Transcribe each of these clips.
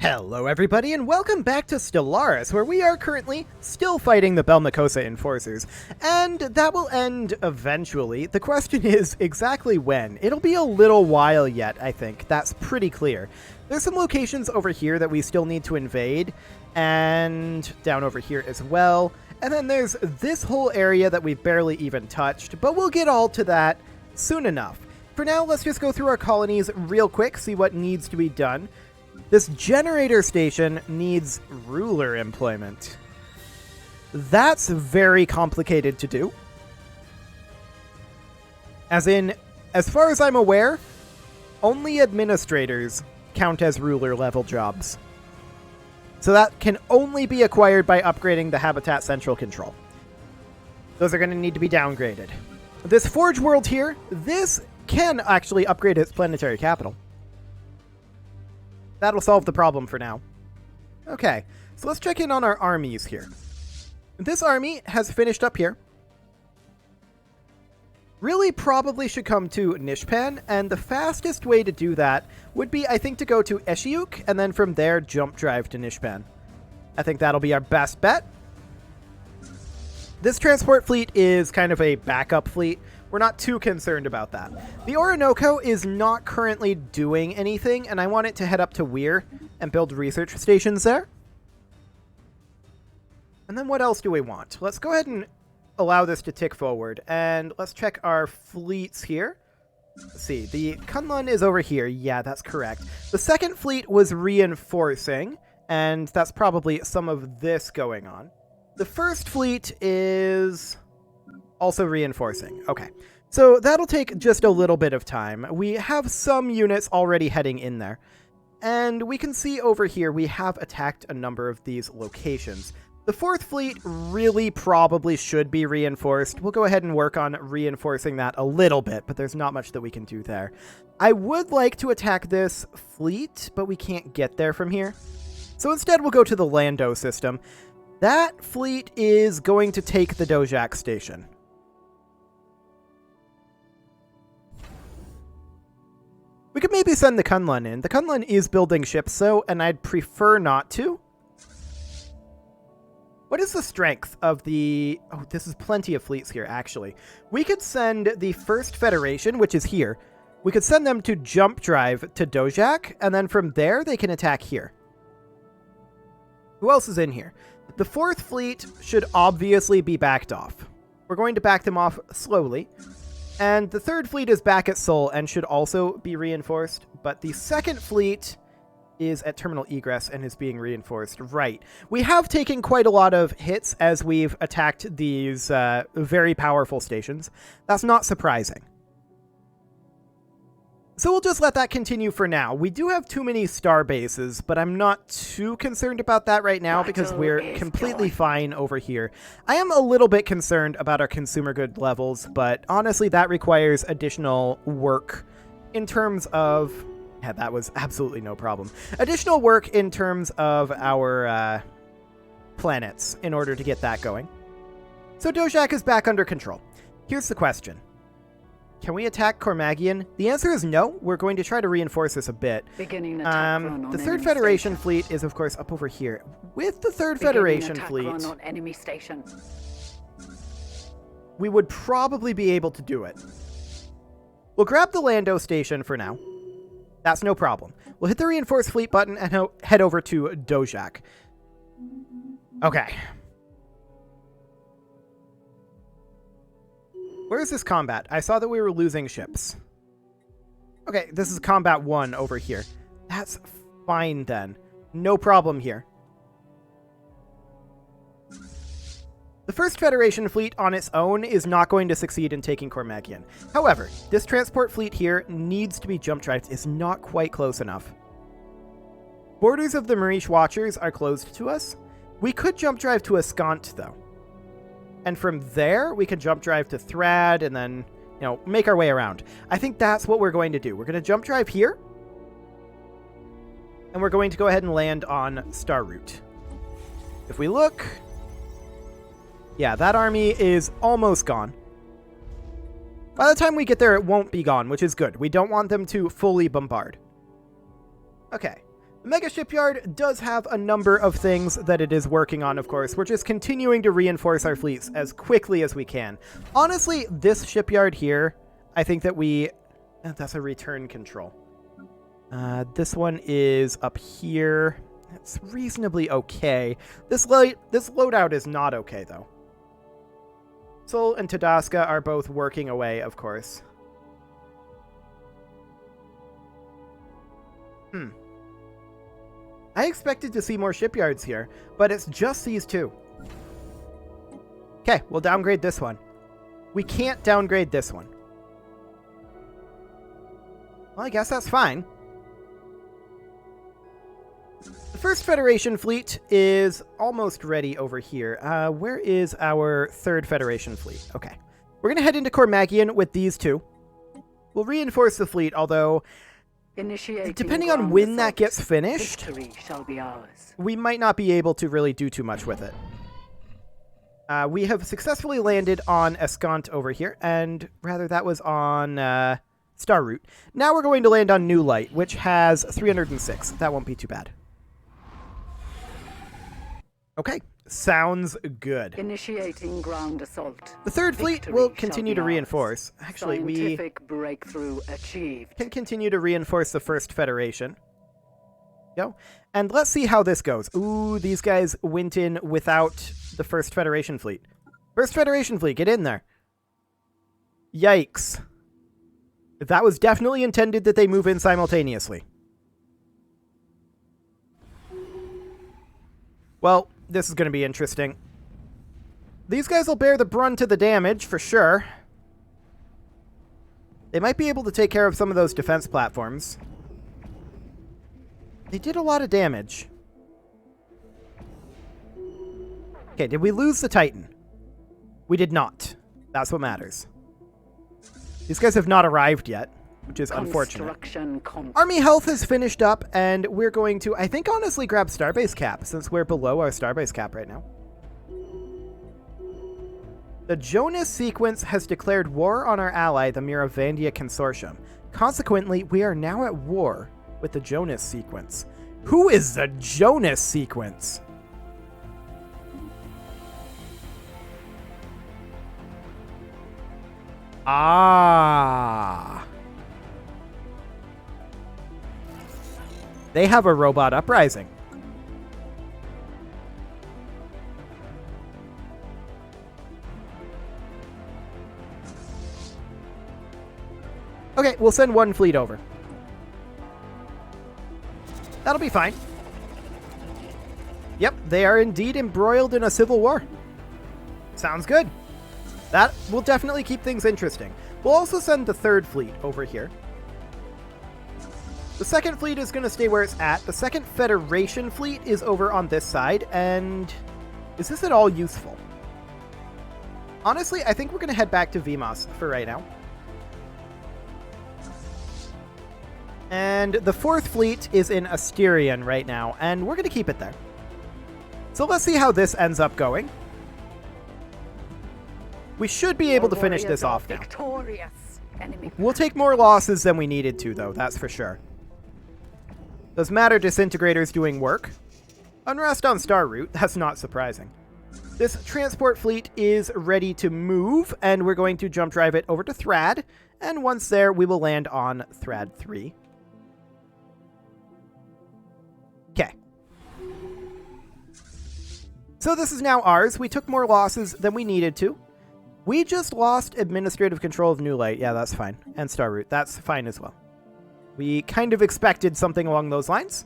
Hello everybody and welcome back to Stellaris, where we are currently still fighting the Belmicosa Enforcers, and that will end eventually. The question is exactly when. It'll be a little while yet, I think. That's pretty clear. There's some locations over here that we still need to invade, and down over here as well. And then there's this whole area that we've barely even touched, but we'll get all to that soon enough. For now, let's just go through our colonies real quick, see what needs to be done. This generator station needs ruler employment. That's very complicated to do. As far as I'm aware, only administrators count as ruler level jobs. So that can only be acquired by upgrading the Habitat Central Control. Those are going to need to be downgraded. This Forge World here, this can actually upgrade its planetary capital. That'll solve the problem for now. Okay, so let's check in on our armies here. This army has finished up here. Really probably should come to Nishpan, and the fastest way to do that would be, I think, to go to Eshiuk, and then from there, jump drive to Nishpan. I think that'll be our best bet. This transport fleet is kind of a backup fleet. We're not too concerned about that. The Orinoco is not currently doing anything, and I want it to head up to Weir and build research stations there. And then what else do we want? Let's go ahead and allow this to tick forward, and let's check our fleets here. Let's see, the Kunlun is over here. Yeah, that's correct. The second fleet was reinforcing, and that's probably some of this going on. The first fleet is also reinforcing. Okay, so that'll take just a little bit of time. We have some units already heading in there. And we can see over here we have attacked a number of these locations. The fourth fleet really probably should be reinforced. We'll go ahead and work on reinforcing that a little bit, but there's not much that we can do there. I would like to attack this fleet, but we can't get there from here. So instead we'll go to the Lando system. That fleet is going to take the Dojak station. We could maybe send the Kunlun in. The Kunlun is building ships, and I'd prefer not to. What is the strength of the... Oh, this is plenty of fleets here, actually. We could send the First Federation, which is here. We could send them to jump drive to Dojak, and then from there they can attack here. Who else is in here? The fourth fleet should obviously be backed off. We're going to back them off slowly. And the third fleet is back at Seoul and should also be reinforced. But the second fleet is at Terminal Egress and is being reinforced. Right. We have taken quite a lot of hits as we've attacked these very powerful stations. That's not surprising. So we'll just let that continue for now. We do have too many star bases, but I'm not too concerned about that right now because we're completely fine over here. I am a little bit concerned about our consumer good levels, but honestly that requires additional work in terms of... Yeah, that was absolutely no problem. Additional work in terms of our planets in order to get that going. So Dojak is back under control. Here's the question. Can we attack Cormagian? The answer is no. We're going to try to reinforce this a bit. Beginning attack run on the Third enemy Federation station. fleet is, of course, up over here. With the Third Beginning Federation attack fleet, run on enemy station. we would probably be able to do it. We'll grab the Lando station for now. That's no problem. We'll hit the reinforce fleet button and head over to Dojak. Okay. Where is this combat? I saw that we were losing ships. Okay, this is combat 1 over here. That's fine then. No problem here. The First Federation fleet on its own is not going to succeed in taking Cormagian. However, this transport fleet here needs to be jump drived. It's not quite close enough. Borders of the Marish Watchers are closed to us. We could jump drive to Ascant, though. And from there, we can jump drive to Thrad and then, make our way around. I think that's what we're going to do. We're going to jump drive here. And we're going to go ahead and land on Star Route. If we look... Yeah, that army is almost gone. By the time we get there, it won't be gone, which is good. We don't want them to fully bombard. Okay. The Mega Shipyard does have a number of things that it is working on, of course. We're just continuing to reinforce our fleets as quickly as we can. Honestly, this shipyard here, I think that we... that's a return control. This one is up here. It's reasonably okay. This loadout is not okay, though. Sol and Tadasca are both working away, of course. I expected to see more shipyards here, but it's just these two. Okay, we'll downgrade this one. We can't downgrade this one. Well, I guess that's fine. The First Federation fleet is almost ready over here. Where is our Third Federation fleet? Okay. We're going to head into Cormagion with these two. We'll reinforce the fleet, although... depending on when that gets finished, shall be ours. We might not be able to really do too much with it. We have successfully landed on Escant over here, and rather that was on Star Route. Now we're going to land on New Light, which has 306. That won't be too bad. Okay, sounds good. Initiating ground assault. The third fleet will continue to reinforce. Actually, Scientific breakthrough achieved. Can continue to reinforce the First Federation. Go. And let's see how this goes. Ooh, these guys went in without the First Federation fleet. First Federation fleet, get in there. Yikes. That was definitely intended that they move in simultaneously. Well, this is going to be interesting. These guys will bear the brunt of the damage, for sure. They might be able to take care of some of those defense platforms. They did a lot of damage. Okay, did we lose the Titan? We did not. That's what matters. These guys have not arrived yet, which is unfortunate. Army health has finished up, and we're going to, I think, honestly grab Starbase Cap, since we're below our Starbase Cap right now. The Jonas sequence has declared war on our ally, the Miravandia Consortium. Consequently, we are now at war with the Jonas sequence. Who is the Jonas sequence? Ah. They have a robot uprising. Okay, we'll send one fleet over. That'll be fine. Yep, they are indeed embroiled in a civil war. Sounds good. That will definitely keep things interesting. We'll also send the third fleet over here. The second fleet is going to stay where it's at. The second Federation fleet is over on this side, and is this at all useful? Honestly, I think we're going to head back to Vimos for right now. And the fourth fleet is in Asterion right now, and we're going to keep it there. So let's see how this ends up going. We should be able to finish this off now. We'll take more losses than we needed to, though, that's for sure. Those matter disintegrators doing work. Unrest on Star Route, that's not surprising. This transport fleet is ready to move, and we're going to jump drive it over to Thrad, and once there, we will land on Thrad 3. Okay. So this is now ours. We took more losses than we needed to. We just lost administrative control of New Light. Yeah, that's fine. And Star Route. That's fine as well. We kind of expected something along those lines.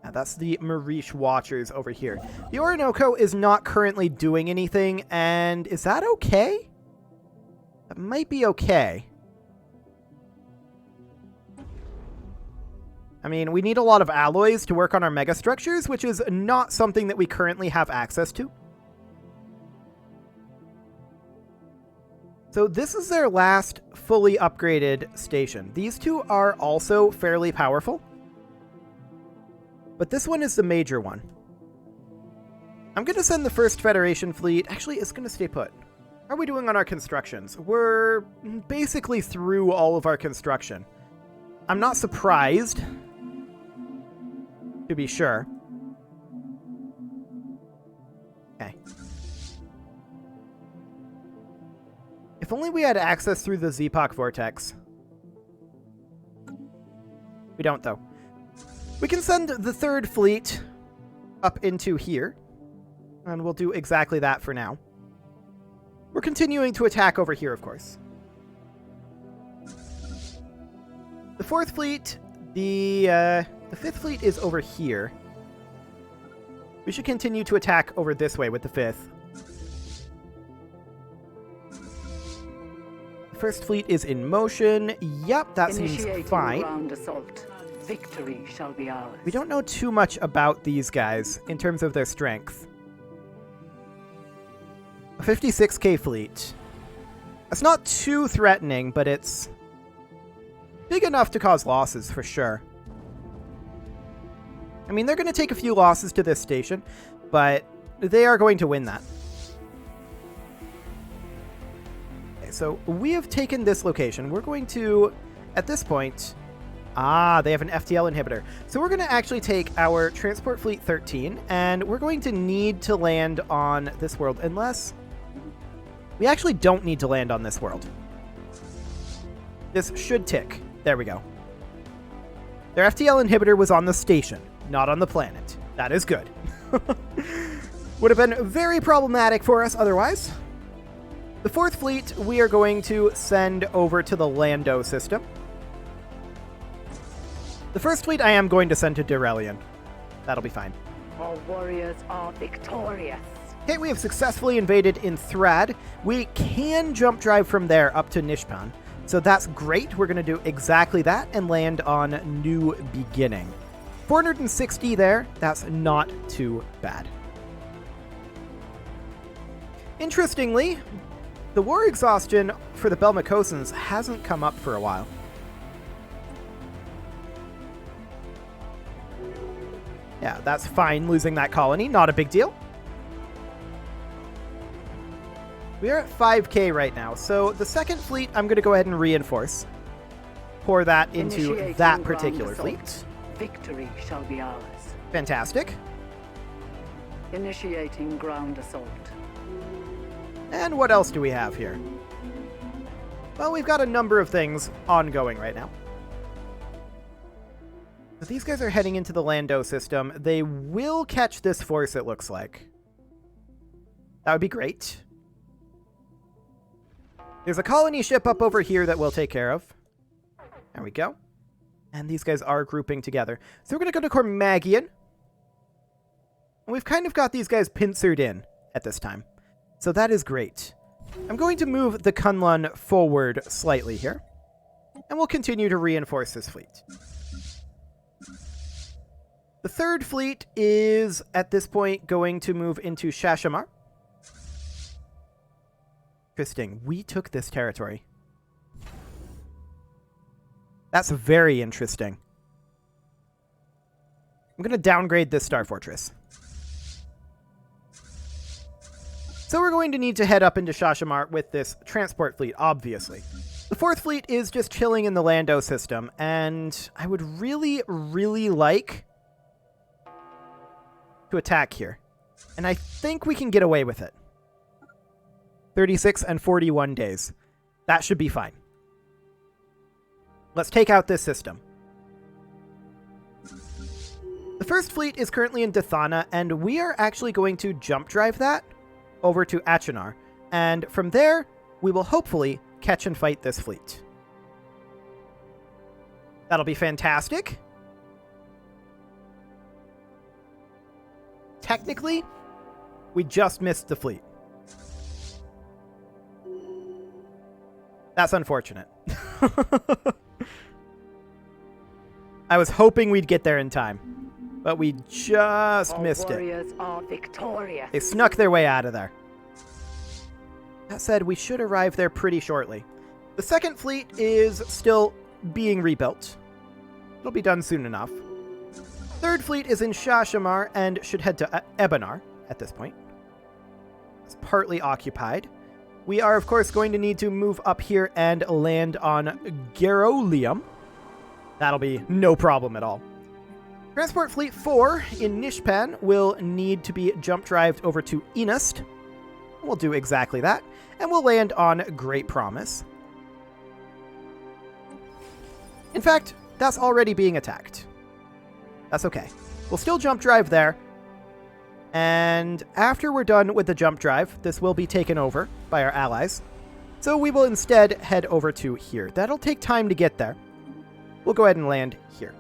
Yeah, that's the Marish Watchers over here. The Orinoco is not currently doing anything, and is that okay? That might be okay. I mean, we need a lot of alloys to work on our megastructures, which is not something that we currently have access to. So this is their last fully upgraded station. These two are also fairly powerful, but this one is the major one. I'm going to send the first Federation fleet. Actually, it's going to stay put. How are we doing on our constructions? We're basically through all of our construction. I'm not surprised, to be sure. Okay. If only we had access through the Zeepak Vortex. We don't, though. We can send the third fleet up into here, and we'll do exactly that for now. We're continuing to attack over here, of course. The fourth fleet, the fifth fleet is over here. We should continue to attack over this way with the fifth. The first fleet is in motion. Yep, that seems fine. Ground assault. Victory shall be ours. We don't know too much about these guys in terms of their strength. A 56k fleet. That's not too threatening, but it's big enough to cause losses for sure. I mean, they're going to take a few losses to this station, but they are going to win that. Okay, so we have taken this location. We're going to, at this point... Ah, they have an FTL inhibitor. So we're going to actually take our Transport Fleet 13, and we're going to need to land on this world, unless... We actually don't need to land on this world. This should tick. There we go. Their FTL inhibitor was on the station, not on the planet. That is good. Would have been very problematic for us otherwise. The fourth fleet we are going to send over to the Lando system. The first fleet I am going to send to Derelion. That'll be fine. Our warriors are victorious. Okay, we have successfully invaded in Thrad. We can jump drive from there up to Nishpan. So that's great. We're going to do exactly that and land on New Beginning. 460 there. That's not too bad. Interestingly, the war exhaustion for the Belmicosans hasn't come up for a while. Yeah, that's fine, losing that colony. Not a big deal. We are at 5k right now, so the second fleet I'm going to go ahead and reinforce. Pour that into that particular fleet. Victory shall be ours. Fantastic. Initiating ground assault. And what else do we have here? Well, we've got a number of things ongoing right now. So these guys are heading into the Lando system. They will catch this force, it looks like. That would be great. There's a colony ship up over here that we'll take care of. There we go. And these guys are grouping together. So we're going to go to Cormagian. And we've kind of got these guys pincered in at this time. So that is great. I'm going to move the Kunlun forward slightly here. And we'll continue to reinforce this fleet. The third fleet is, at this point, going to move into Shashamar. Interesting. We took this territory. That's very interesting. I'm going to downgrade this Star Fortress. So we're going to need to head up into Shashamar with this transport fleet, obviously. The fourth fleet is just chilling in the Lando system, and I would really, really like to attack here. And I think we can get away with it. 36 and 41 days. That should be fine. Let's take out this system. The first fleet is currently in Dathana, and we are actually going to jump drive that over to Achenar. And from there, we will hopefully catch and fight this fleet. That'll be fantastic. Technically, we just missed the fleet. That's unfortunate. I was hoping we'd get there in time, but we just missed it. Warriors are victorious. They snuck their way out of there. That said, we should arrive there pretty shortly. The second fleet is still being rebuilt. It'll be done soon enough. Third fleet is in Shashamar and should head to Ebenar at this point. It's partly occupied. We are, of course, going to need to move up here and land on Gerolium. That'll be no problem at all. Transport Fleet 4 in Nishpan will need to be jump drived over to Enust. We'll do exactly that, and we'll land on Great Promise. In fact, that's already being attacked. That's okay. We'll still jump drive there, and after we're done with the jump drive, this will be taken over by our allies. So we will instead head over to here. That'll take time to get there. We'll go ahead and land here.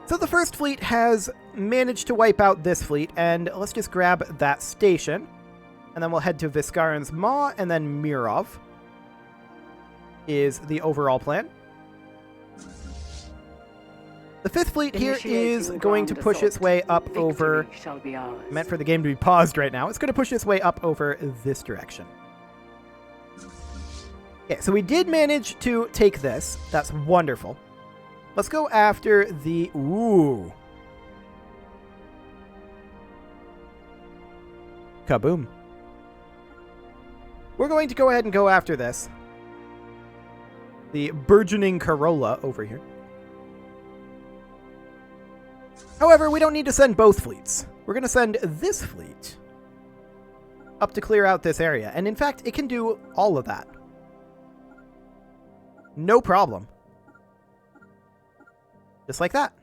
So the first fleet has managed to wipe out this fleet, and let's just grab that station. And then we'll head to Viscaran's Maw, and then Mirov is the overall plan. The fifth fleet here is going to push its way up over... Meant for the game to be paused right now. It's going to push its way up over this direction. Okay, so we did manage to take this. That's wonderful. Let's go after the... Ooh. Kaboom. We're going to go ahead and go after this. The burgeoning Corolla over here. However, we don't need to send both fleets. We're going to send this fleet up to clear out this area. And in fact, it can do all of that. No problem. Just like that.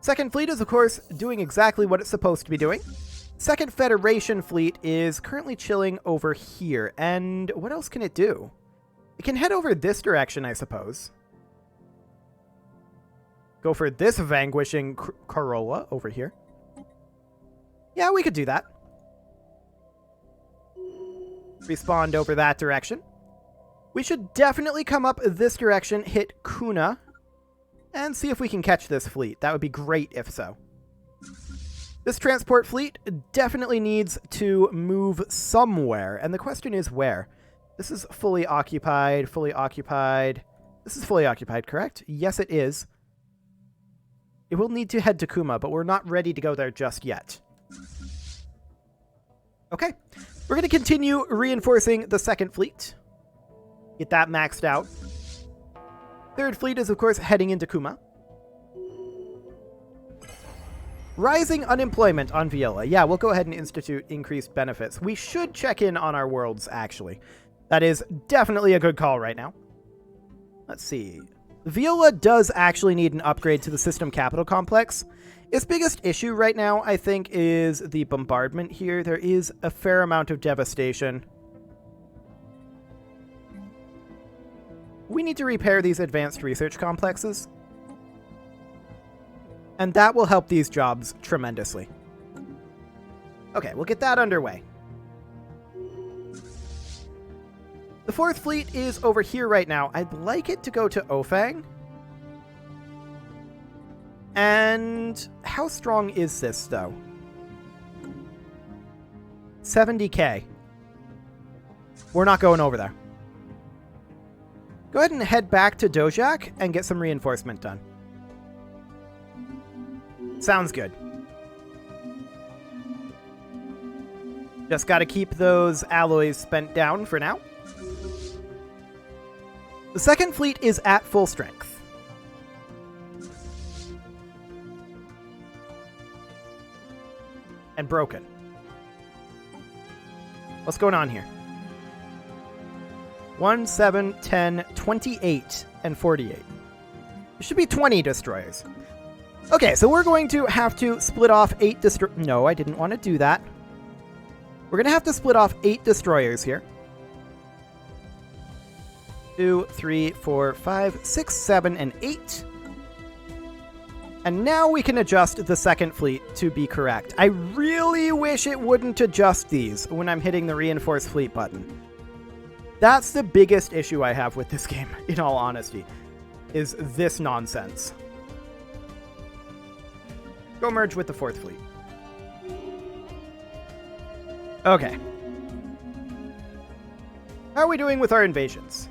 Second fleet is, of course, doing exactly what it's supposed to be doing. Second Federation fleet is currently chilling over here. And what else can it do? It can head over this direction, I suppose. Go for this vanquishing Corolla over here. Yeah, we could do that. Respawned over that direction. We should definitely come up this direction, hit Kuna, and see if we can catch this fleet. That would be great if so. This transport fleet definitely needs to move somewhere, and the question is where? This is fully occupied, fully occupied. This is fully occupied, correct? Yes, it is. It will need to head to Kuma, but we're not ready to go there just yet. Okay, we're going to continue reinforcing the second fleet. Get that maxed out. Third fleet is, of course, heading into Kuma. Rising unemployment on Viola. Yeah, we'll go ahead and institute increased benefits. We should check in on our worlds, actually. That is definitely a good call right now. Let's see. Viola does actually need an upgrade to the system capital complex. Its biggest issue right now, I think, is the bombardment here. There is a fair amount of devastation. We need to repair these advanced research complexes. And that will help these jobs tremendously. Okay, we'll get that underway. The fourth fleet is over here right now. I'd like it to go to Ofang. And how strong is this, though? 70k. We're not going over there. Go ahead and head back to Dojak and get some reinforcement done. Sounds good. Just got to keep those alloys spent down for now. The second fleet is at full strength. And broken. What's going on here? 1, 7, 10, 28, and 48. There should be 20 destroyers. Okay, so we're going to have to split off 8 destroyers. No, I didn't want to do that. We're going to have to split off 8 destroyers here. 2, 3, 4, 5, 6, 7, and 8. And now we can adjust the second fleet to be correct. I really wish it wouldn't adjust these when I'm hitting the reinforce fleet button. That's the biggest issue I have with this game, in all honesty, is this nonsense. Go merge with the fourth fleet. Okay. How are we doing with our invasions?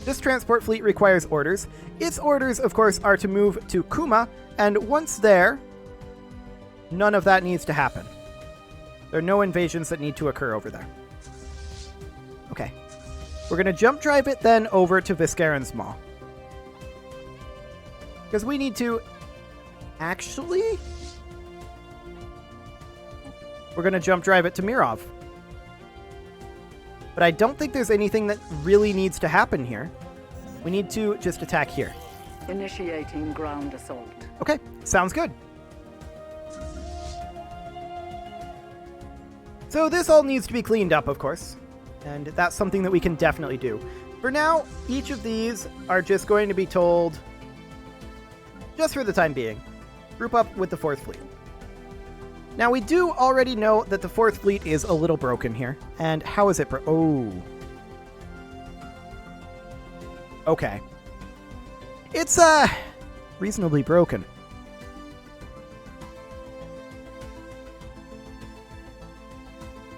This transport fleet requires orders. Its orders, of course, are to move to Kuma, and once there, none of that needs to happen. There are no invasions that need to occur over there. Okay. We're going to jump drive it then over to Viscaran's Maw. Because we need to... Actually... We're going to jump drive it to Mirov. But I don't think there's anything that really needs to happen here. We need to just attack here. Initiating ground assault. Okay, sounds good. So this all needs to be cleaned up, of course. And that's something that we can definitely do. For now, each of these are just going to be told, just for the time being, group up with the 4th Fleet. Now, we do already know that the 4th Fleet is a little broken here. And how is it oh. Okay. It's, reasonably broken.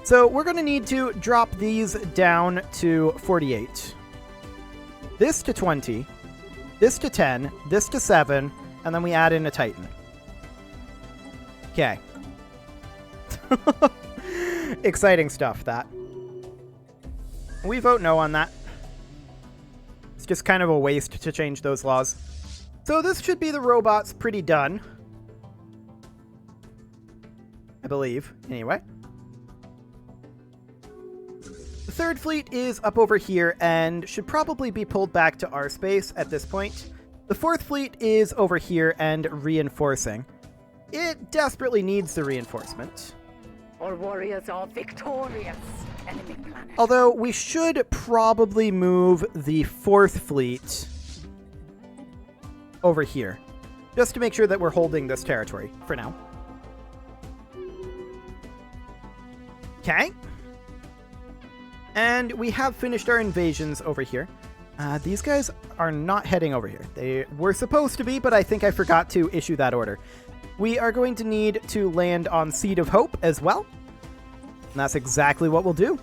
So, we're going to need to drop these down to 48. This to 20. This to 10. This to 7. And then we add in a Titan. Okay. Exciting stuff, that. We vote no on that. It's just kind of a waste to change those laws. So this should be the robots pretty done. I believe, anyway. The 3rd Fleet is up over here and should probably be pulled back to our space at this point. The 4th Fleet is over here and reinforcing. It desperately needs the reinforcement. Our warriors are victorious. Enemy planet. Although we should probably move the 4th Fleet over here, just to make sure that we're holding this territory for now. Okay. And we have finished our invasions over here. These guys are not heading over here. They were supposed to be, but I think I forgot to issue that order. We are going to need to land on Seed of Hope as well. And that's exactly what we'll do.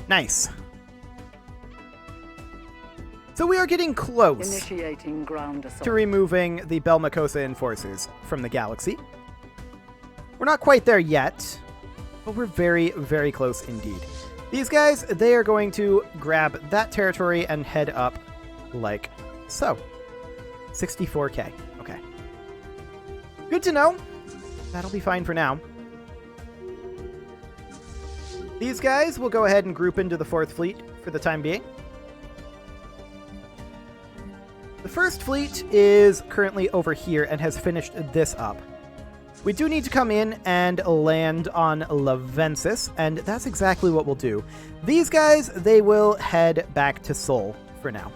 Nice. So we are getting close Initiating ground assault. to removing the Belmacosa enforcers from the galaxy. We're not quite there yet, but we're very, very close indeed. These guys, they are going to grab that territory and head up like so. 64k. Okay. Good to know. That'll be fine for now. These guys will go ahead and group into the 4th Fleet for the time being. The 1st Fleet is currently over here and has finished this up. We do need to come in and land on Lavensis, and that's exactly what we'll do. These guys, they will head back to Sol for now,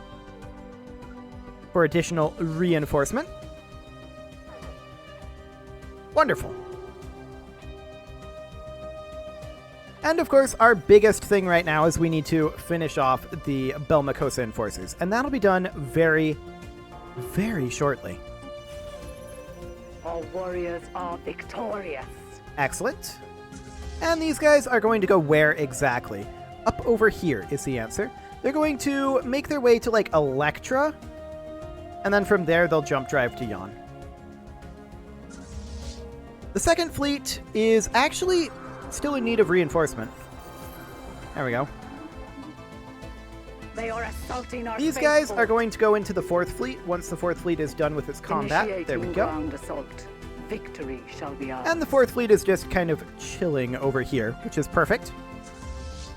for additional reinforcement. Wonderful. And of course, our biggest thing right now is we need to finish off the Belmacosa enforcers, and that'll be done very, very shortly. Our warriors are victorious. Excellent. And these guys are going to go where exactly? Up over here is the answer. They're going to make their way to, like, Electra, and then from there they'll jump drive to Yon. The 2nd Fleet is actually still in need of reinforcement. There we go. They are assaulting our These guys are going to go into the 4th Fleet once the 4th Fleet is done with its combat. There we go. Ground assault. Victory shall be ours. And the 4th Fleet is just kind of chilling over here, which is perfect.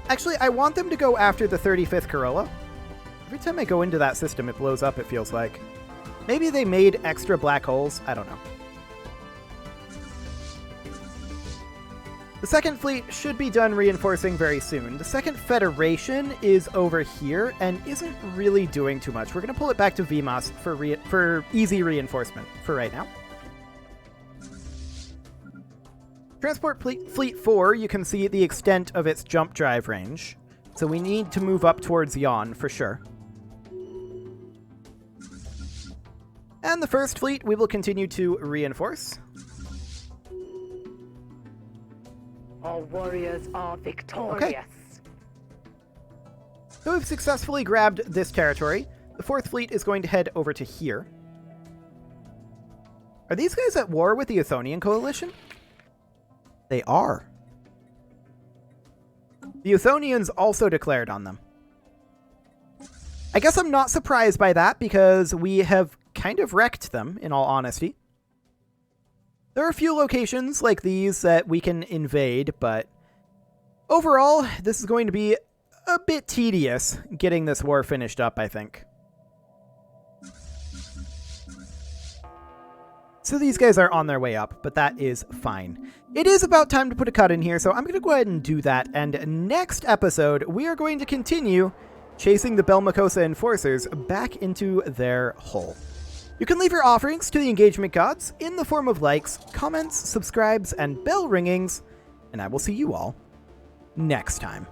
Actually, I want them to go after the 35th Corolla. Every time I go into that system, it blows up, it feels like. Maybe they made extra black holes. I don't know. The 2nd Fleet should be done reinforcing very soon. The 2nd Federation is over here and isn't really doing too much. We're going to pull it back to VMOS for easy reinforcement for right now. Transport Fleet 4, you can see the extent of its jump drive range. So we need to move up towards Yon for sure. And the 1st Fleet, we will continue to reinforce. Our warriors are victorious. Okay. So we've successfully grabbed this territory. The 4th Fleet is going to head over to here. Are these guys at war with the Athonian Coalition? They are. The Euthonians also declared on them. I guess I'm not surprised by that, because we have kind of wrecked them, in all honesty. There are a few locations like these that we can invade, but overall, this is going to be a bit tedious getting this war finished up, I think. So these guys are on their way up, but that is fine. It is about time to put a cut in here, so I'm going to go ahead and do that, and next episode, we are going to continue chasing the Belmacosa enforcers back into their hole. You can leave your offerings to the engagement gods in the form of likes, comments, subscribes, and bell ringings, and I will see you all next time.